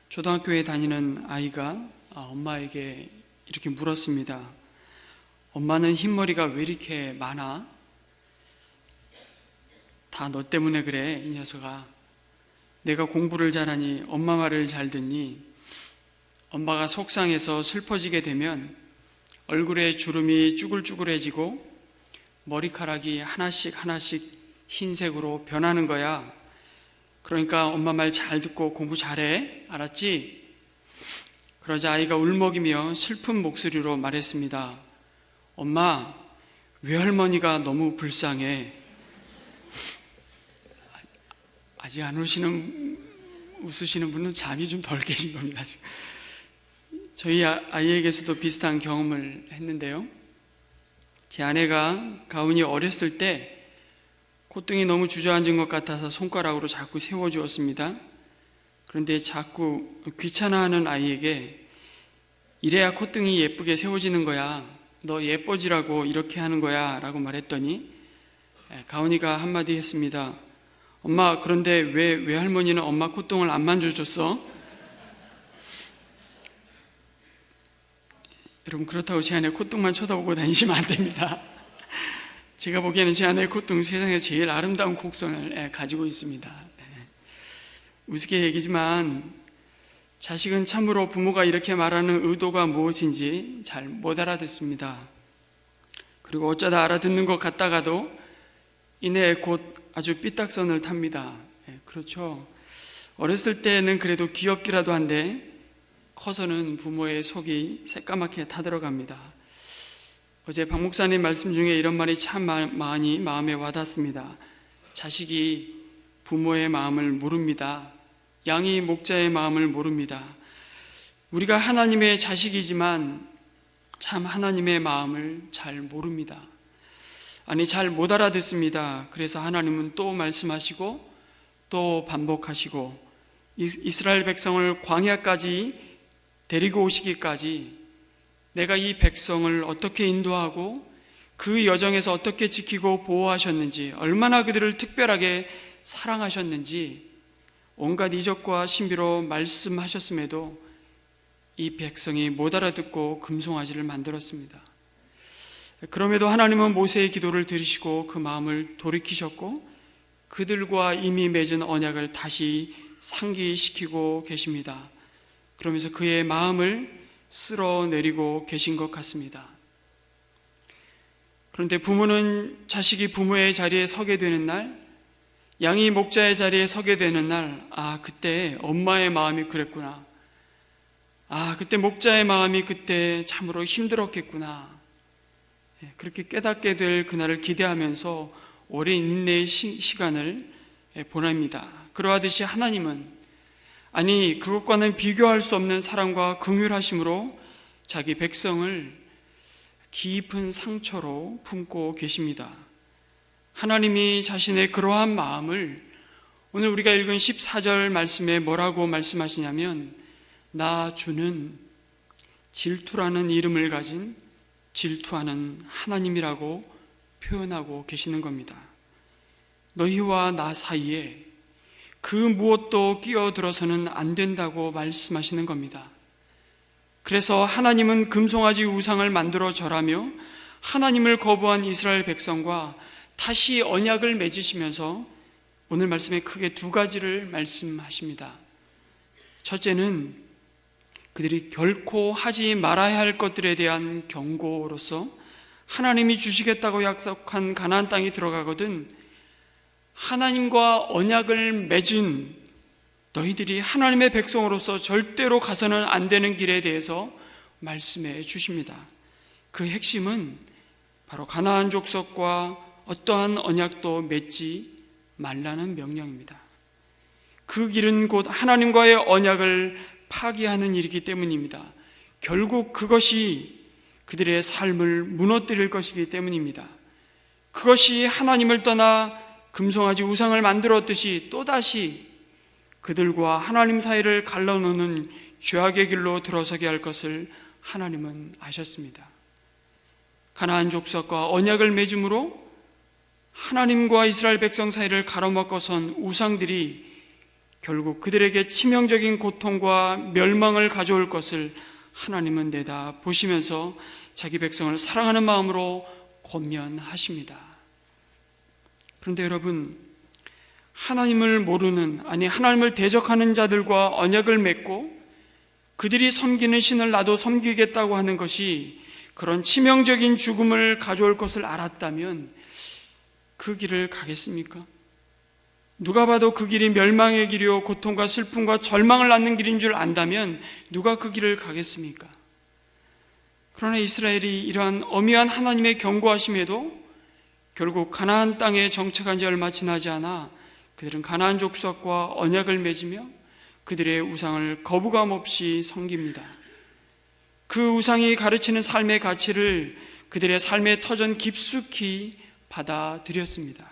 초등학교에 다니는 아이가 엄마에게 이렇게 물었습니다. 엄마는 흰머리가 왜 이렇게 많아? 다 너 때문에 그래, 이 녀석아. 내가 공부를 잘하니, 엄마 말을 잘 듣니, 엄마가 속상해서 슬퍼지게 되면 얼굴에 주름이 쭈글쭈글해지고 머리카락이 하나씩 하나씩 흰색으로 변하는 거야. 그러니까 엄마 말 잘 듣고 공부 잘해, 알았지? 그러자 아이가 울먹이며 슬픈 목소리로 말했습니다. 엄마, 외할머니가 너무 불쌍해. 아직 안 웃으시는 분은 잠이 좀 덜 깨신 겁니다. 저희 아이에게서도 비슷한 경험을 했는데요. 제 아내가 가훈이 어렸을 때 콧등이 너무 주저앉은 것 같아서 손가락으로 자꾸 세워주었습니다. 그런데 자꾸 귀찮아하는 아이에게 이래야 콧등이 예쁘게 세워지는 거야. 너 예뻐지라고 이렇게 하는 거야 라고 말했더니 가훈이가 한마디 했습니다. 엄마, 그런데 왜 외할머니는 엄마 콧등을 안 만져줬어? 여러분, 그렇다고 제 아내 콧등만 쳐다보고 다니시면 안 됩니다. 제가 보기에는 제 아내의 콧등 세상에서 제일 아름다운 곡선을 가지고 있습니다. 우스개 얘기지만 자식은 참으로 부모가 이렇게 말하는 의도가 무엇인지 잘 못 알아듣습니다. 그리고 어쩌다 알아듣는 것 같다가도 이내 곧 아주 삐딱선을 탑니다. 그렇죠. 어렸을 때는 그래도 귀엽기라도 한데 커서는 부모의 속이 새까맣게 타들어갑니다. 어제 박 목사님 말씀 중에 이런 말이 참 많이 마음에 와닿습니다. 자식이 부모의 마음을 모릅니다. 양이 목자의 마음을 모릅니다. 우리가 하나님의 자식이지만 참 하나님의 마음을 잘 모릅니다. 아니, 잘 못 알아듣습니다. 그래서 하나님은 또 말씀하시고 또 반복하시고 이스라엘 백성을 광야까지 데리고 오시기까지 내가 이 백성을 어떻게 인도하고 그 여정에서 어떻게 지키고 보호하셨는지, 얼마나 그들을 특별하게 사랑하셨는지 온갖 이적과 신비로 말씀하셨음에도 이 백성이 못 알아듣고 금송아지를 만들었습니다. 그럼에도 하나님은 모세의 기도를 들으시고 그 마음을 돌이키셨고 그들과 이미 맺은 언약을 다시 상기시키고 계십니다. 그러면서 그의 마음을 쓸어내리고 계신 것 같습니다. 그런데 부모는 자식이 부모의 자리에 서게 되는 날, 양이 목자의 자리에 서게 되는 날, 그때 엄마의 마음이 그랬구나. 그때 목자의 마음이 그때 참으로 힘들었겠구나. 그렇게 깨닫게 될 그날을 기대하면서 오랜 인내의 시간을 보냅니다. 그러하듯이 하나님은 그것과는 비교할 수 없는 사랑과 긍휼하심으로 자기 백성을 깊은 상처로 품고 계십니다. 하나님이 자신의 그러한 마음을 오늘 우리가 읽은 14절 말씀에 뭐라고 말씀하시냐면, 나 주는 질투라는 이름을 가진 질투하는 하나님이라고 표현하고 계시는 겁니다. 너희와 나 사이에 그 무엇도 끼어들어서는 안 된다고 말씀하시는 겁니다. 그래서 하나님은 금송아지 우상을 만들어 절하며 하나님을 거부한 이스라엘 백성과 다시 언약을 맺으시면서 오늘 말씀에 크게 두 가지를 말씀하십니다. 첫째는 그들이 결코 하지 말아야 할 것들에 대한 경고로서 하나님이 주시겠다고 약속한 가나안 땅에 들어가거든 하나님과 언약을 맺은 너희들이 하나님의 백성으로서 절대로 가서는 안 되는 길에 대해서 말씀해 주십니다. 그 핵심은 바로 가나안 족속과 어떠한 언약도 맺지 말라는 명령입니다. 그 길은 곧 하나님과의 언약을 파기하는 일이기 때문입니다. 결국 그것이 그들의 삶을 무너뜨릴 것이기 때문입니다. 그것이 하나님을 떠나 금송아지 우상을 만들었듯이 또다시 그들과 하나님 사이를 갈라놓는 죄악의 길로 들어서게 할 것을 하나님은 아셨습니다. 가나안 족속과 언약을 맺음으로 하나님과 이스라엘 백성 사이를 가로막고 선 우상들이 결국 그들에게 치명적인 고통과 멸망을 가져올 것을 하나님은 내다 보시면서 자기 백성을 사랑하는 마음으로 권면하십니다. 그런데 여러분, 하나님을 모르는, 아니 하나님을 대적하는 자들과 언약을 맺고 그들이 섬기는 신을 나도 섬기겠다고 하는 것이 그런 치명적인 죽음을 가져올 것을 알았다면 그 길을 가겠습니까? 누가 봐도 그 길이 멸망의 길이요 고통과 슬픔과 절망을 낳는 길인 줄 안다면 누가 그 길을 가겠습니까? 그러나 이스라엘이 이러한 엄연한 하나님의 경고하심에도 결국 가나안 땅에 정착한 지 얼마 지나지 않아 그들은 가나안 족속과 언약을 맺으며 그들의 우상을 거부감 없이 섬깁니다. 그 우상이 가르치는 삶의 가치를 그들의 삶의 터전 깊숙이 받아들였습니다.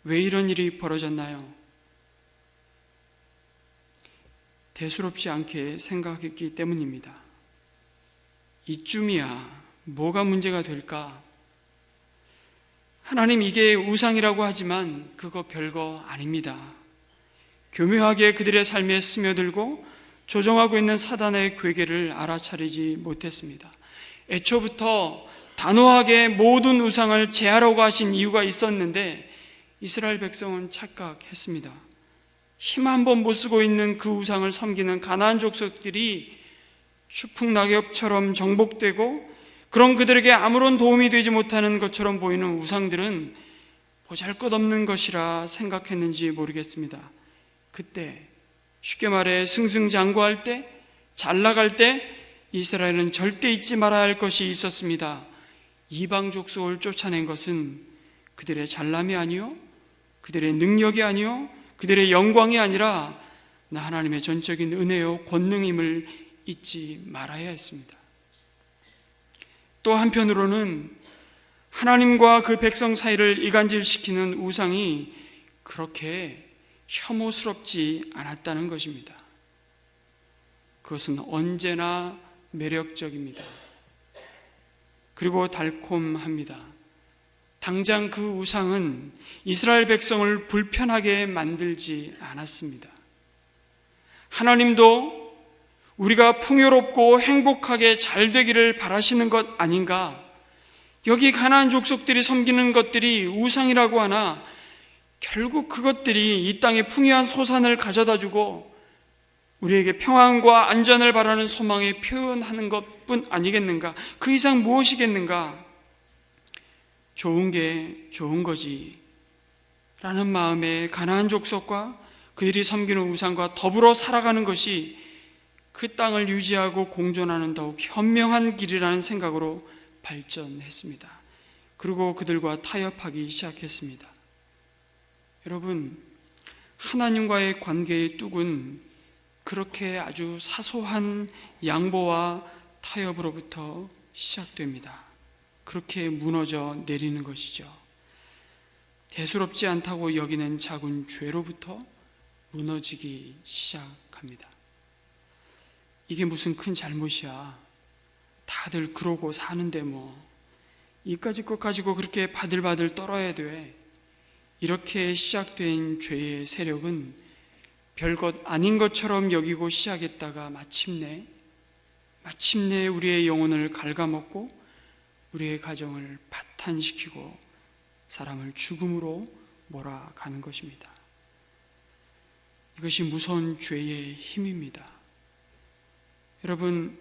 왜 이런 일이 벌어졌나요? 대수롭지 않게 생각했기 때문입니다. 이쯤이야 뭐가 문제가 될까? 하나님, 이게 우상이라고 하지만 그거 별거 아닙니다. 교묘하게 그들의 삶에 스며들고 조종하고 있는 사단의 괴계를 알아차리지 못했습니다. 애초부터 단호하게 모든 우상을 제하라고 하신 이유가 있었는데 이스라엘 백성은 착각했습니다. 힘 한 번 못 쓰고 있는 그 우상을 섬기는 가나안 족속들이 추풍낙엽처럼 정복되고 그런 그들에게 아무런 도움이 되지 못하는 것처럼 보이는 우상들은 보잘것없는 것이라 생각했는지 모르겠습니다. 그때 쉽게 말해 승승장구할 때, 잘 나갈 때 이스라엘은 절대 잊지 말아야 할 것이 있었습니다. 이방 족속을 쫓아낸 것은 그들의 잘남이 아니요, 그들의 능력이 아니요, 그들의 영광이 아니라 나 하나님의 전적인 은혜요 권능임을 잊지 말아야 했습니다. 또 한편으로는 하나님과 그 백성 사이를 이간질시키는 우상이 그렇게 혐오스럽지 않았다는 것입니다. 그것은 언제나 매력적입니다. 그리고 달콤합니다. 당장 그 우상은 이스라엘 백성을 불편하게 만들지 않았습니다. 하나님도 우리가 풍요롭고 행복하게 잘 되기를 바라시는 것 아닌가? 여기 가나안 족속들이 섬기는 것들이 우상이라고 하나 결국 그것들이 이 땅에 풍요한 소산을 가져다 주고 우리에게 평안과 안전을 바라는 소망에 표현하는 것뿐 아니겠는가? 그 이상 무엇이겠는가? 좋은 게 좋은 거지 라는 마음에 가나안 족속과 그들이 섬기는 우상과 더불어 살아가는 것이 그 땅을 유지하고 공존하는 더욱 현명한 길이라는 생각으로 발전했습니다. 그리고 그들과 타협하기 시작했습니다. 여러분, 하나님과의 관계의 뚝은 그렇게 아주 사소한 양보와 타협으로부터 시작됩니다. 그렇게 무너져 내리는 것이죠. 대수롭지 않다고 여기는 작은 죄로부터 무너지기 시작합니다. 이게 무슨 큰 잘못이야. 다들 그러고 사는데 뭐 이까짓 것 가지고 그렇게 바들바들 떨어야 돼. 이렇게 시작된 죄의 세력은 별것 아닌 것처럼 여기고 시작했다가 마침내 우리의 영혼을 갉아먹고 우리의 가정을 파탄시키고 사람을 죽음으로 몰아가는 것입니다. 이것이 무서운 죄의 힘입니다. 여러분,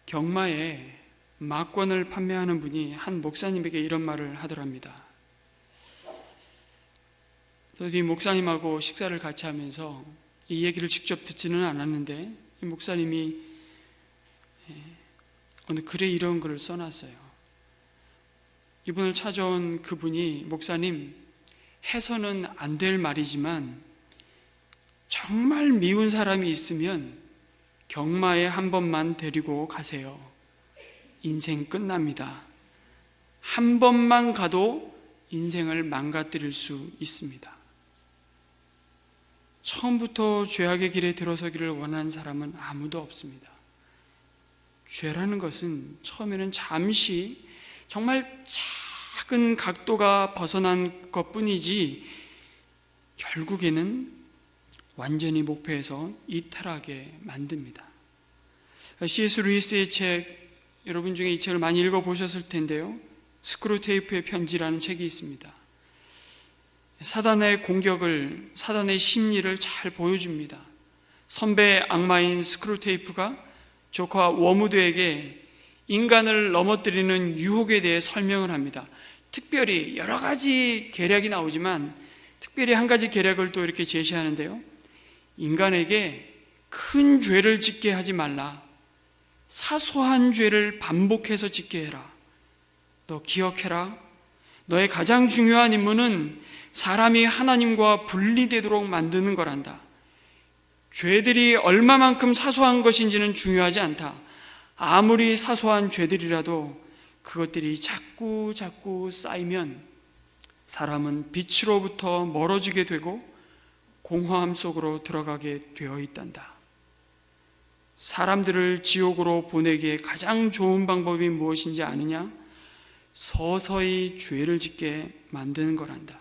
경마에 막권을 판매하는 분이 한 목사님에게 이런 말을 하더랍니다. 저도 이 목사님하고 식사를 같이 하면서 이 얘기를 직접 듣지는 않았는데 이 목사님이 어느 글에 이런 글을 써놨어요. 이분을 찾아온 그분이 목사님, 해서는 안 될 말이지만 정말 미운 사람이 있으면 경마에 한 번만 데리고 가세요. 인생 끝납니다. 한 번만 가도 인생을 망가뜨릴 수 있습니다. 처음부터 죄악의 길에 들어서기를 원하는 사람은 아무도 없습니다. 죄라는 것은 처음에는 잠시 정말 작은 각도가 벗어난 것뿐이지 결국에는 완전히 목표에서 이탈하게 만듭니다. C.S. 루이스의 책, 여러분 중에 이 책을 많이 읽어보셨을 텐데요, 스크루테이프의 편지라는 책이 있습니다. 사단의 공격을, 사단의 심리를 잘 보여줍니다. 선배 악마인 스크루테이프가 조카 워무드에게 인간을 넘어뜨리는 유혹에 대해 설명을 합니다. 특별히 여러 가지 계략이 나오지만 특별히 한 가지 계략을 또 이렇게 제시하는데요, 인간에게 큰 죄를 짓게 하지 말라. 사소한 죄를 반복해서 짓게 해라. 너 기억해라. 너의 가장 중요한 임무는 사람이 하나님과 분리되도록 만드는 거란다. 죄들이 얼마만큼 사소한 것인지는 중요하지 않다. 아무리 사소한 죄들이라도 그것들이 자꾸 쌓이면 사람은 빛으로부터 멀어지게 되고 공허함 속으로 들어가게 되어 있단다. 사람들을 지옥으로 보내기에 가장 좋은 방법이 무엇인지 아느냐? 서서히 죄를 짓게 만드는 거란다.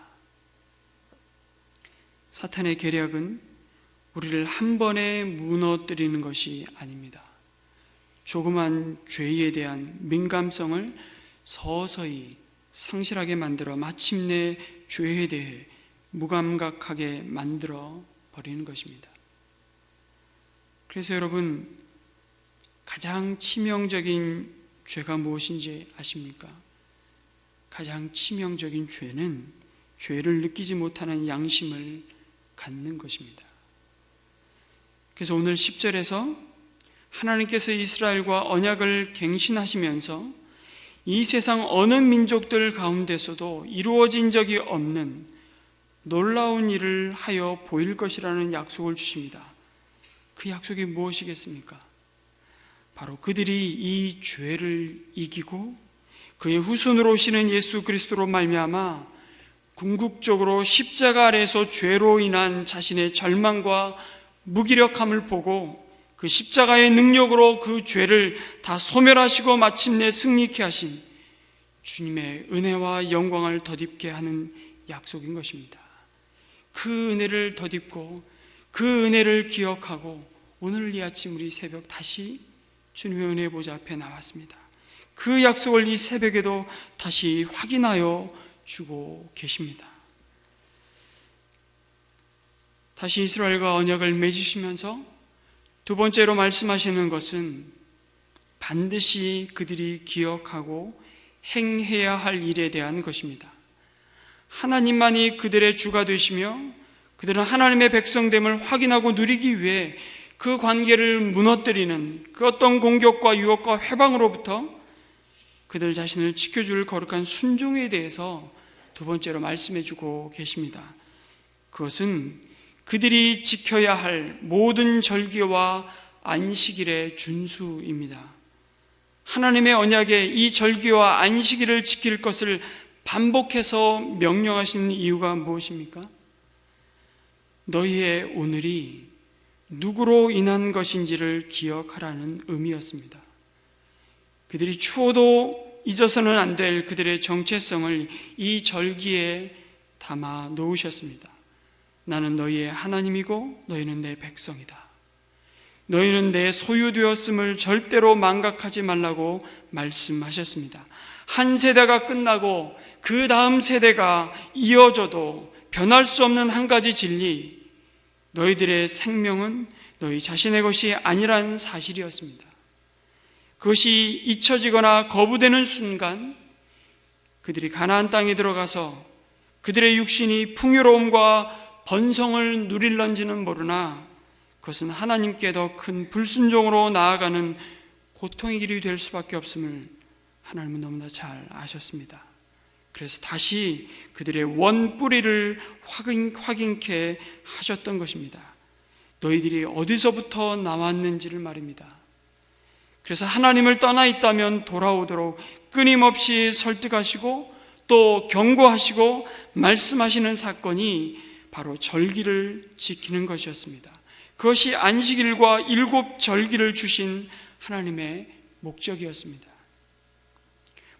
사탄의 계략은 우리를 한 번에 무너뜨리는 것이 아닙니다. 조그만 죄에 대한 민감성을 서서히 상실하게 만들어 마침내 죄에 대해 무감각하게 만들어 버리는 것입니다. 그래서 여러분, 가장 치명적인 죄가 무엇인지 아십니까? 가장 치명적인 죄는 죄를 느끼지 못하는 양심을 갖는 것입니다. 그래서 오늘 10절에서 하나님께서 이스라엘과 언약을 갱신하시면서 이 세상 어느 민족들 가운데서도 이루어진 적이 없는 놀라운 일을 하여 보일 것이라는 약속을 주십니다. 그 약속이 무엇이겠습니까? 바로 그들이 이 죄를 이기고 그의 후손으로 오시는 예수 그리스도로 말미암아 궁극적으로 십자가 아래에서 죄로 인한 자신의 절망과 무기력함을 보고 그 십자가의 능력으로 그 죄를 다 소멸하시고 마침내 승리케 하신 주님의 은혜와 영광을 덧입게 하는 약속인 것입니다. 그 은혜를 덧입고 그 은혜를 기억하고 오늘 이 아침 우리 새벽 다시 주님의 은혜 보좌 앞에 나왔습니다. 그 약속을 이 새벽에도 다시 확인하여 주고 계십니다. 다시 이스라엘과 언약을 맺으시면서 두 번째로 말씀하시는 것은 반드시 그들이 기억하고 행해야 할 일에 대한 것입니다. 하나님만이 그들의 주가 되시며 그들은 하나님의 백성됨을 확인하고 누리기 위해 그 관계를 무너뜨리는 그 어떤 공격과 유혹과 회방으로부터 그들 자신을 지켜줄 거룩한 순종에 대해서 두 번째로 말씀해 주고 계십니다. 그것은 그들이 지켜야 할 모든 절기와 안식일의 준수입니다. 하나님의 언약에 이 절기와 안식일을 지킬 것을 반복해서 명령하시는 이유가 무엇입니까? 너희의 오늘이 누구로 인한 것인지를 기억하라는 의미였습니다. 그들이 추워도 잊어서는 안 될 그들의 정체성을 이 절기에 담아 놓으셨습니다. 나는 너희의 하나님이고 너희는 내 백성이다. 너희는 내 소유되었음을 절대로 망각하지 말라고 말씀하셨습니다. 한 세대가 끝나고 그 다음 세대가 이어져도 변할 수 없는 한 가지 진리, 너희들의 생명은 너희 자신의 것이 아니라는 사실이었습니다. 그것이 잊혀지거나 거부되는 순간 그들이 가나안 땅에 들어가서 그들의 육신이 풍요로움과 번성을 누릴런지는 모르나 그것은 하나님께 더 큰 불순종으로 나아가는 고통의 길이 될 수밖에 없음을 하나님은 너무나 잘 아셨습니다. 그래서 다시 그들의 원뿌리를 확인케 하셨던 것입니다. 너희들이 어디서부터 나왔는지를 말입니다. 그래서 하나님을 떠나 있다면 돌아오도록 끊임없이 설득하시고 또 경고하시고 말씀하시는 사건이 바로 절기를 지키는 것이었습니다. 그것이 안식일과 일곱 절기를 주신 하나님의 목적이었습니다.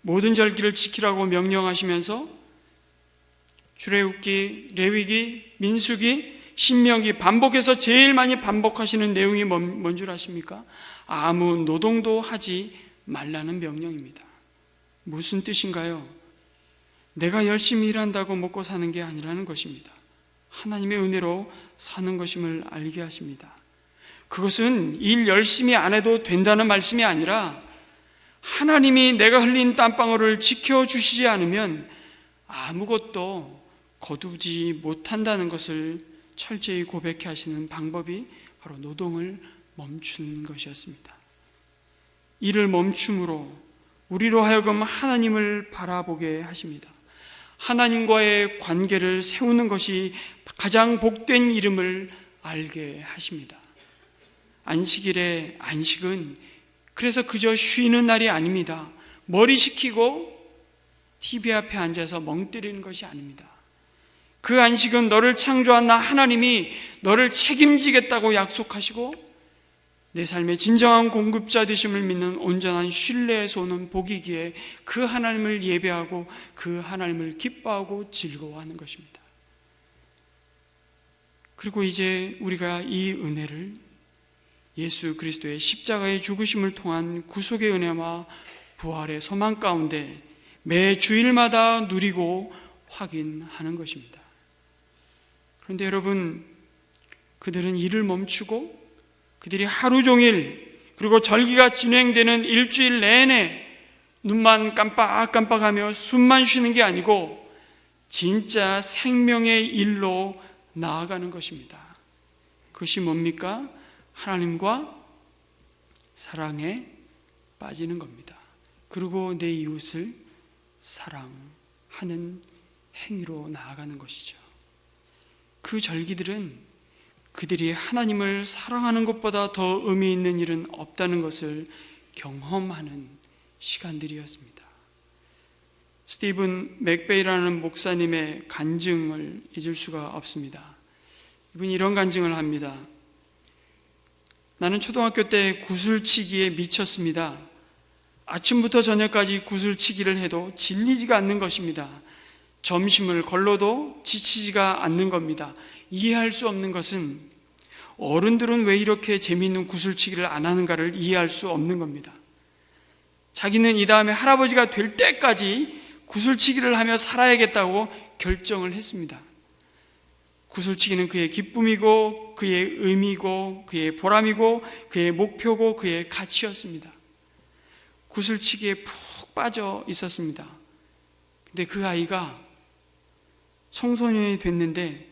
모든 절기를 지키라고 명령하시면서 출애굽기, 레위기, 민수기, 신명기 반복해서 제일 많이 반복하시는 내용이 뭔 줄 아십니까? 아무 노동도 하지 말라는 명령입니다. 무슨 뜻인가요? 내가 열심히 일한다고 먹고 사는 게 아니라는 것입니다. 하나님의 은혜로 사는 것임을 알게 하십니다. 그것은 일 열심히 안 해도 된다는 말씀이 아니라 하나님이 내가 흘린 땀방울을 지켜주시지 않으면 아무것도 거두지 못한다는 것을 철저히 고백해 하시는 방법이 바로 노동을 멈추는 것이었습니다. 이를 멈춤으로 우리로 하여금 하나님을 바라보게 하십니다. 하나님과의 관계를 세우는 것이 가장 복된 이름을 알게 하십니다. 안식일의 안식은 그래서 그저 쉬는 날이 아닙니다. 머리 식히고 TV 앞에 앉아서 멍 때리는 것이 아닙니다. 그 안식은 너를 창조한 나 하나님이 너를 책임지겠다고 약속하시고 내 삶의 진정한 공급자 되심을 믿는 온전한 신뢰에서 오는 복이기에 그 하나님을 예배하고 그 하나님을 기뻐하고 즐거워하는 것입니다. 그리고 이제 우리가 이 은혜를 예수 그리스도의 십자가의 죽으심을 통한 구속의 은혜와 부활의 소망 가운데 매 주일마다 누리고 확인하는 것입니다. 그런데 여러분, 그들은 일을 멈추고 그들이 하루 종일 그리고 절기가 진행되는 일주일 내내 눈만 깜빡깜빡하며 숨만 쉬는 게 아니고 진짜 생명의 일로 나아가는 것입니다. 그것이 뭡니까? 하나님과 사랑에 빠지는 겁니다. 그리고 내 이웃을 사랑하는 행위로 나아가는 것이죠. 그 절기들은 그들이 하나님을 사랑하는 것보다 더 의미 있는 일은 없다는 것을 경험하는 시간들이었습니다. 스티븐 맥베이라는 목사님의 간증을 잊을 수가 없습니다. 이분이 이런 간증을 합니다. 나는 초등학교 때 구슬치기에 미쳤습니다. 아침부터 저녁까지 구슬치기를 해도 질리지가 않는 것입니다. 점심을 걸러도 지치지가 않는 겁니다. 이해할 수 없는 것은 어른들은 왜 이렇게 재미있는 구슬치기를 안 하는가를 이해할 수 없는 겁니다. 자기는 이 다음에 할아버지가 될 때까지 구슬치기를 하며 살아야겠다고 결정을 했습니다. 구슬치기는 그의 기쁨이고 그의 의미고 그의 보람이고 그의 목표고 그의 가치였습니다. 구슬치기에 푹 빠져 있었습니다. 근데 그 아이가 청소년이 됐는데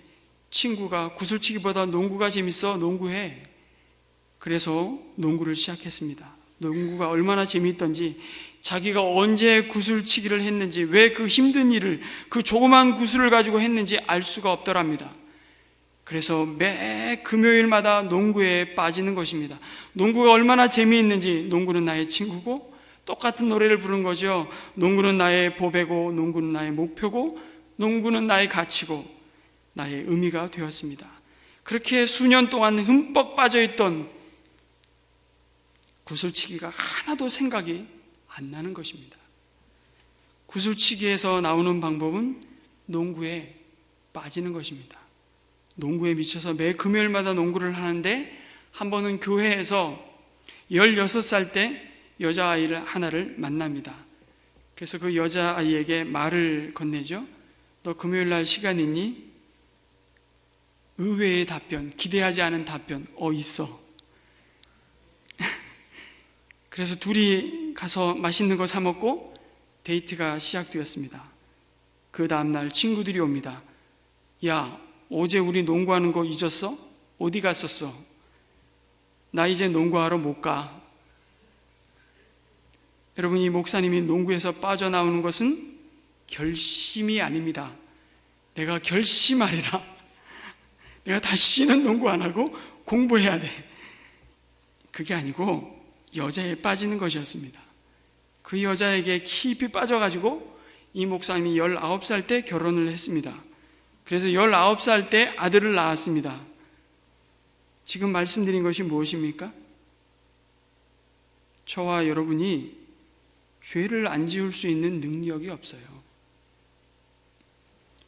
친구가 구슬치기보다 농구가 재밌어, 농구해. 그래서 농구를 시작했습니다. 농구가 얼마나 재미있던지, 자기가 언제 구슬치기를 했는지, 왜 그 힘든 일을 그 조그만 구슬을 가지고 했는지 알 수가 없더랍니다. 그래서 매 금요일마다 농구에 빠지는 것입니다. 농구가 얼마나 재미있는지, 농구는 나의 친구고 똑같은 노래를 부른 거죠. 농구는 나의 보배고, 농구는 나의 목표고, 농구는 나의 가치고 나의 의미가 되었습니다. 그렇게 수년 동안 흠뻑 빠져있던 구슬치기가 하나도 생각이 안 나는 것입니다. 구슬치기에서 나오는 방법은 농구에 빠지는 것입니다. 농구에 미쳐서 매 금요일마다 농구를 하는데 한 번은 교회에서 16살 때 여자아이를 하나를 만납니다. 그래서 그 여자아이에게 말을 건네죠. 너 금요일날 시간 있니? 의외의 답변, 기대하지 않은 답변, 있어. 그래서 둘이 가서 맛있는 거 사 먹고 데이트가 시작되었습니다. 그 다음날 친구들이 옵니다. 야, 어제 우리 농구하는 거 잊었어? 어디 갔었어? 나 이제 농구하러 못 가. 여러분, 이 목사님이 농구에서 빠져나오는 것은 결심이 아닙니다. 내가 결심하리라. 내가 다시는 농구 안 하고 공부해야 돼. 그게 아니고 여자에 빠지는 것이었습니다. 그 여자에게 깊이 빠져가지고 이 목사님이 19살 때 결혼을 했습니다. 그래서 19살 때 아들을 낳았습니다. 지금 말씀드린 것이 무엇입니까? 저와 여러분이 죄를 안 지을 수 있는 능력이 없어요.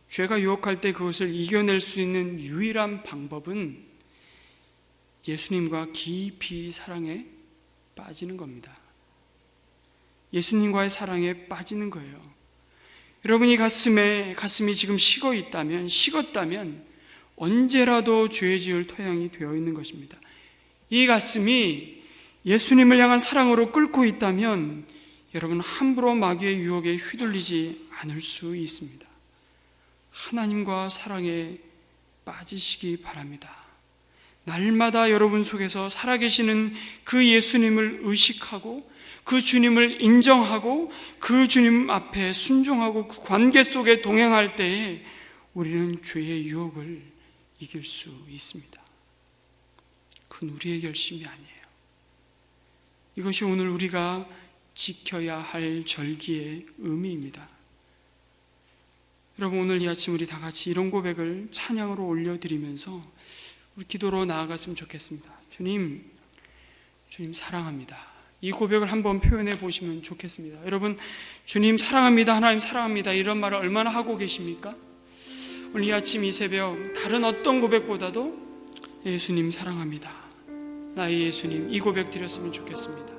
죄가 유혹할 때 그것을 이겨낼 수 있는 유일한 방법은 예수님과 깊이 사랑에 빠지는 겁니다. 예수님과의 사랑에 빠지는 거예요. 여러분이 가슴이 지금 식었다면 언제라도 죄 지을 토양이 되어 있는 것입니다. 이 가슴이 예수님을 향한 사랑으로 끓고 있다면 여러분 함부로 마귀의 유혹에 휘둘리지 않을 수 있습니다. 하나님과 사랑에 빠지시기 바랍니다. 날마다 여러분 속에서 살아계시는 그 예수님을 의식하고 그 주님을 인정하고 그 주님 앞에 순종하고 그 관계 속에 동행할 때에 우리는 죄의 유혹을 이길 수 있습니다. 그건 우리의 결심이 아니에요. 이것이 오늘 우리가 지켜야 할 절기의 의미입니다. 여러분, 오늘 이 아침 우리 다 같이 이런 고백을 찬양으로 올려드리면서 우리 기도로 나아갔으면 좋겠습니다. 주님 사랑합니다. 이 고백을 한번 표현해 보시면 좋겠습니다. 여러분, 주님 사랑합니다, 하나님 사랑합니다, 이런 말을 얼마나 하고 계십니까? 오늘 이 아침 이 새벽 다른 어떤 고백보다도 예수님 사랑합니다, 나의 예수님, 이 고백 드렸으면 좋겠습니다.